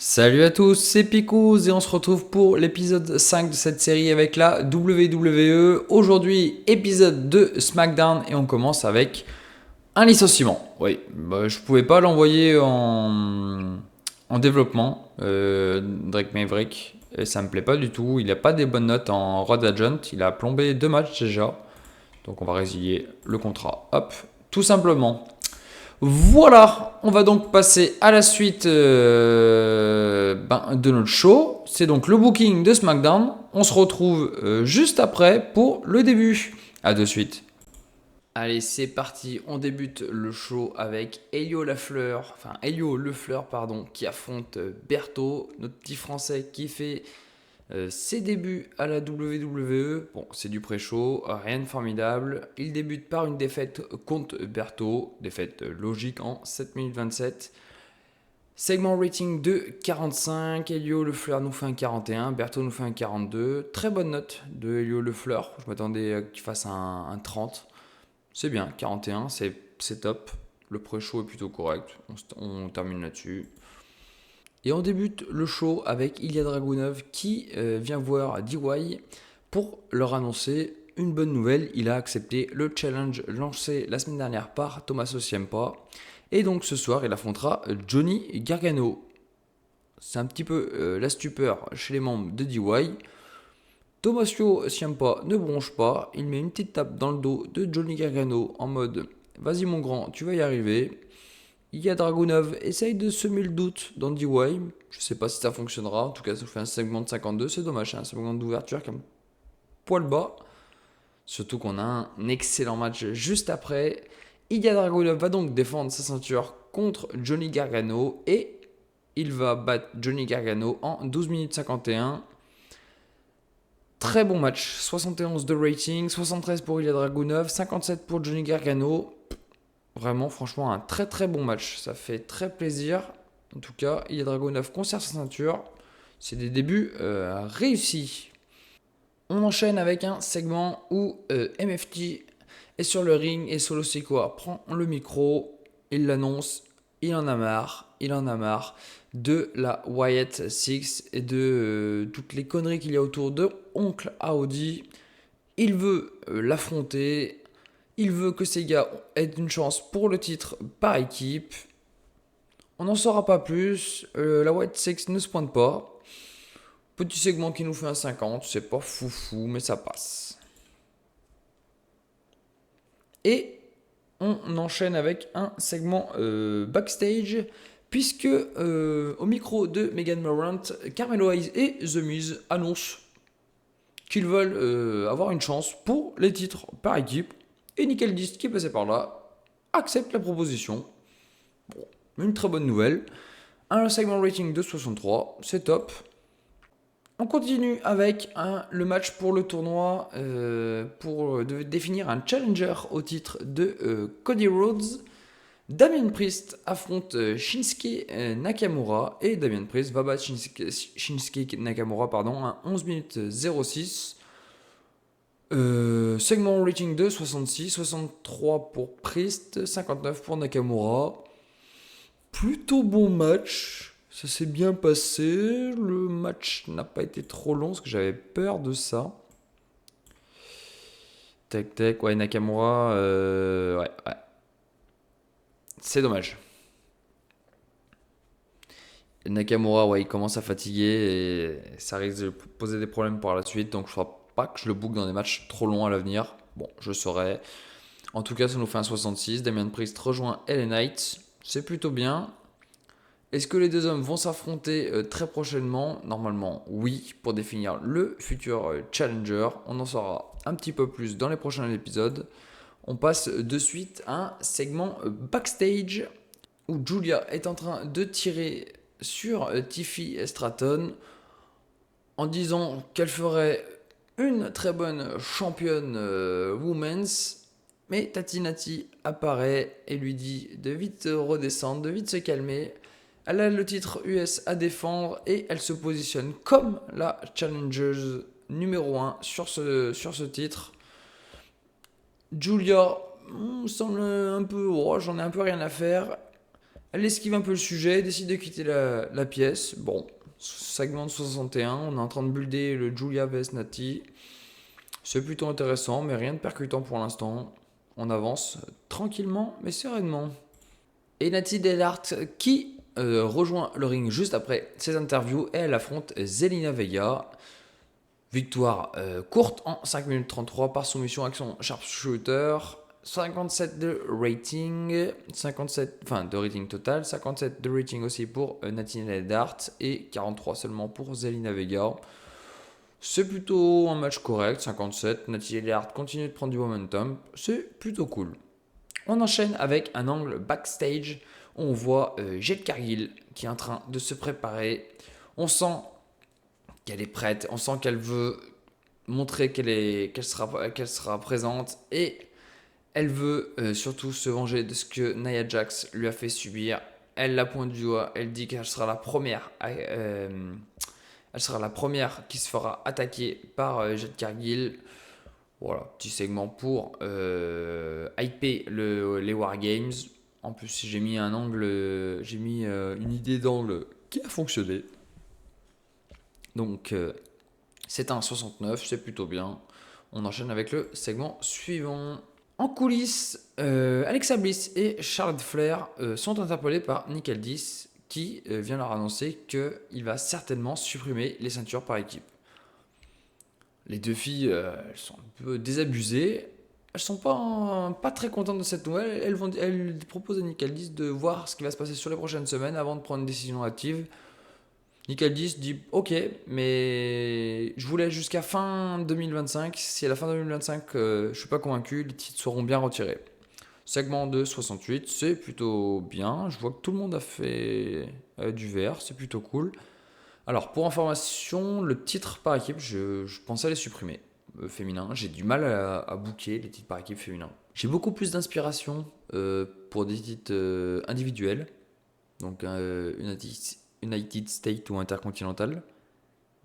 Salut à tous, c'est Picous et on se retrouve pour l'épisode 5 de cette série avec la WWE. Aujourd'hui, épisode de SmackDown et on commence avec un licenciement. Oui, je pouvais pas l'envoyer en développement, Drake Maverick, et ça me plaît pas du tout. Il a pas des bonnes notes en Road Agent, il a plombé 2 matchs déjà, donc on va résilier le contrat. Hop, tout simplement. Voilà, on va donc passer à la suite de notre show. C'est donc le booking de SmackDown. On se retrouve juste après pour le début. À de suite. Allez, c'est parti. On débute le show avec Elio Lefleur, pardon, qui affronte Bertho, notre petit français qui fait ses débuts à la WWE. Bon, c'est du pré-show, rien de formidable. Il débute par une défaite contre Bertho, défaite logique en 7 minutes 27. Segment rating de 45, Elio Lefleur nous fait un 41, Bertho nous fait un 42. Très bonne note de Elio Lefleur, je m'attendais à qu'il fasse un 30. C'est bien, 41, c'est top. Le pré-show est plutôt correct, on termine là-dessus. Et on débute le show avec Ilya Dragunov qui vient voir DY pour leur annoncer une bonne nouvelle. Il a accepté le challenge lancé la semaine dernière par Tommaso Ciampa. Et donc ce soir, il affrontera Johnny Gargano. C'est un petit peu la stupeur chez les membres de DY. Tommaso Ciampa ne bronche pas. Il met une petite tape dans le dos de Johnny Gargano en mode « Vas-y mon grand, tu vas y arriver ». Il y a Dragunov, essaye de semer le doute dans DY. Je sais pas si ça fonctionnera. En tout cas, ça fait un segment de 52. C'est dommage, c'est un segment d'ouverture comme poil bas. Surtout qu'on a un excellent match juste après. Ilya Dragunov va donc défendre sa ceinture contre Johnny Gargano et il va battre Johnny Gargano en 12 minutes 51. Très bon match, 71 de rating, 73 pour Ilya Dragunov, 57 pour Johnny Gargano. Vraiment, franchement, un très très bon match. Ça fait très plaisir. En tout cas, Ilya Dragunov conserve sa ceinture. C'est des débuts réussis. On enchaîne avec un segment où MFT est sur le ring et Solo Sikoa prend le micro. Il l'annonce. Il en a marre. Il en a marre de la Wyatt Six et de toutes les conneries qu'il y a autour de Oncle Audi. Il veut l'affronter. Il veut que ces gars aient une chance pour le titre par équipe. On n'en saura pas plus. La White Six ne se pointe pas. Petit segment qui nous fait un 50. C'est pas foufou, mais ça passe. Et on enchaîne avec un segment backstage. Puisque au micro de Megan Morant, Carmelo Hayes et The Miz annoncent qu'ils veulent avoir une chance pour les titres par équipe. Et Nickel Dist qui est passé par là accepte la proposition. Bon, une très bonne nouvelle. Un segment rating de 63, c'est top. On continue avec le match pour le tournoi pour définir un challenger au titre de Cody Rhodes. Damien Priest affronte Shinsuke Nakamura et Damien Priest va battre Shinsuke Nakamura à 11 minutes 06. Segment rating de 66, 63 pour Priest, 59 pour Nakamura. Plutôt bon match, ça s'est bien passé. Le match n'a pas été trop long parce que j'avais peur de ça. Tac tac, ouais, Nakamura, ouais. C'est dommage. Nakamura, ouais, il commence à fatiguer et ça risque de poser des problèmes par la suite. Donc, je ne ferai pas que je le book dans des matchs trop longs à l'avenir. Bon, je saurai. En tout cas, ça nous fait un 66. Damien Priest rejoint LA Knight. C'est plutôt bien. Est-ce que les deux hommes vont s'affronter très prochainement? Normalement, oui, pour définir le futur challenger. On en saura un petit peu plus dans les prochains épisodes. On passe de suite à un segment backstage où Julia est en train de tirer sur Tiffy Stratton en disant qu'elle ferait une très bonne championne women's. Mais Tatinati apparaît et lui dit de vite redescendre, de vite se calmer. Elle a le titre US à défendre et elle se positionne comme la challenger numéro 1 sur ce titre. Julia me semble un peu, j'en ai un peu rien à faire. Elle esquive un peu le sujet, décide de quitter la pièce. Bon, segment de 61, on est en train de builder le Julia vs Nati. C'est plutôt intéressant, mais rien de percutant pour l'instant. On avance tranquillement, mais sereinement. Et Nati Delart qui rejoint le ring juste après ces interviews et elle affronte Zelina Vega. Victoire courte en 5 minutes 33 par soumission avec son sharpshooter. 57 de rating, 57, enfin de rating total, 57 de rating aussi pour Nati Delart et 43 seulement pour Zelina Vega. C'est plutôt un match correct, 57. Nati Delart continue de prendre du momentum, c'est plutôt cool. On enchaîne avec un angle backstage où on voit Jade Cargill qui est en train de se préparer. On sent qu'elle est prête, on sent qu'elle veut montrer qu'elle sera présente et elle veut surtout se venger de ce que Nia Jax lui a fait subir. Elle la pointe du doigt, elle dit qu'elle sera la première qui se fera attaquer par Jade Cargill. Voilà, petit segment pour hyper les Wargames. En plus, j'ai mis un angle, j'ai mis une idée d'angle qui a fonctionné. Donc, c'est un 69, c'est plutôt bien. On enchaîne avec le segment suivant. En coulisses, Alexa Bliss et Charlotte Flair sont interpellés par Nick Aldis qui vient leur annoncer qu'il va certainement supprimer les ceintures par équipe. Les deux filles, elles sont un peu désabusées. Elles sont pas très contentes de cette nouvelle. Elles proposent à Nick Aldis de voir ce qui va se passer sur les prochaines semaines avant de prendre une décision active. Nick Aldis dit ok, mais je voulais jusqu'à fin 2025. Si à la fin 2025 je suis pas convaincu, les titres seront bien retirés. Segment de 68, c'est plutôt bien. Je vois que tout le monde a fait du vert, c'est plutôt cool. Alors, pour information, le titre par équipe, je pensais les supprimer. Féminin, j'ai du mal à booker les titres par équipe féminin. J'ai beaucoup plus d'inspiration pour des titres individuels, donc United States ou Intercontinental,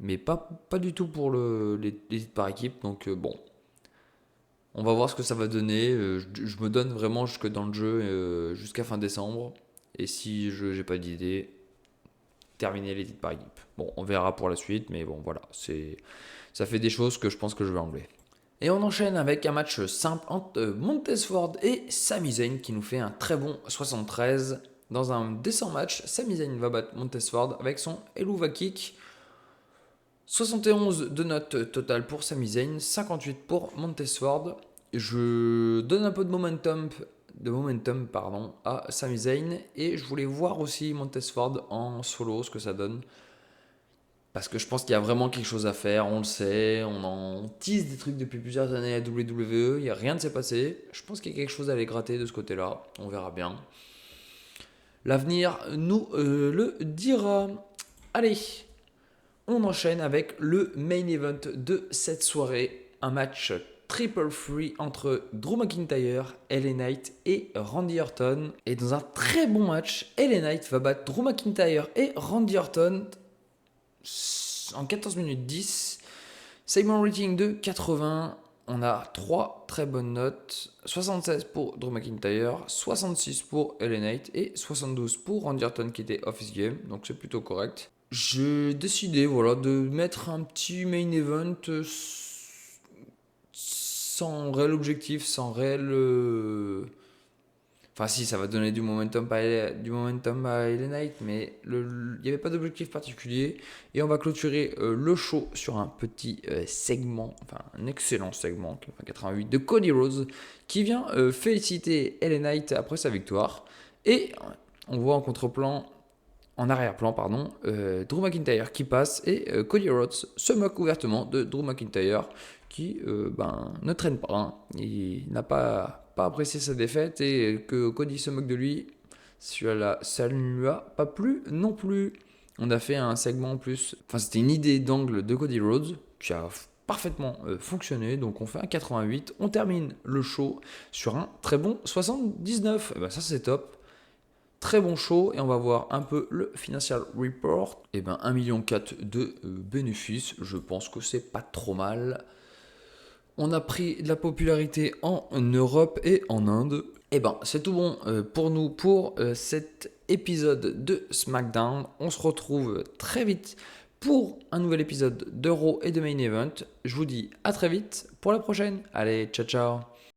mais pas du tout pour les titres par équipe. Donc, bon, on va voir ce que ça va donner. Je me donne vraiment jusque dans le jeu jusqu'à fin décembre. Et si je n'ai pas d'idée, terminer les titres par équipe. Bon, on verra pour la suite, mais bon, voilà, ça fait des choses que je pense que je vais enlever. Et on enchaîne avec un match simple entre Montez Ford et Sami Zayn qui nous fait un très bon 73. Dans un décent match, Sami Zayn va battre Montez Ford avec son Helluva Kick. 71 de notes totales pour Sami Zayn, 58 pour Montez Ford. Je donne un peu de momentum à Sami Zayn et je voulais voir aussi Montez Ford en solo, ce que ça donne. Parce que je pense qu'il y a vraiment quelque chose à faire, on le sait, on tease des trucs depuis plusieurs années à WWE, rien ne s'est passé. Je pense qu'il y a quelque chose à aller gratter de ce côté-là, on verra bien. L'avenir nous le dira. Allez, on enchaîne avec le main event de cette soirée, un match triple free entre Drew McIntyre, LA Knight et Randy Orton. Et dans un très bon match, LA Knight va battre Drew McIntyre et Randy Orton en 14 minutes 10. Segment rating de 80. On a 3 très bonnes notes. 76 pour Drew McIntyre, 66 pour LA Knight et 72 pour Randy Orton qui était off his game. Donc c'est plutôt correct. J'ai décidé de mettre un petit main event sans réel objectif, sans réel... Enfin si, ça va donner du momentum à LA Knight, mais il n'y avait pas d'objectif particulier. Et on va clôturer le show sur un petit segment, enfin un excellent segment, 88 de Cody Rhodes, qui vient féliciter LA Knight après sa victoire. Et on voit en arrière-plan, Drew McIntyre qui passe et Cody Rhodes se moque ouvertement de Drew McIntyre qui ne traîne pas. Hein. Il n'a pas apprécié sa défaite et que Cody se moque de lui, ça ne lui a pas plu non plus. On a fait un segment en plus, c'était une idée d'angle de Cody Rhodes qui a parfaitement fonctionné, donc on fait un 88, on termine le show sur un très bon 79, et ça c'est top. Très bon show et on va voir un peu le Financial Report. 1,4 million de bénéfices, je pense que c'est pas trop mal. On a pris de la popularité en Europe et en Inde. Et ben, c'est tout bon pour nous pour cet épisode de SmackDown. On se retrouve très vite pour un nouvel épisode de Raw et de Main Event. Je vous dis à très vite pour la prochaine. Allez, ciao ciao.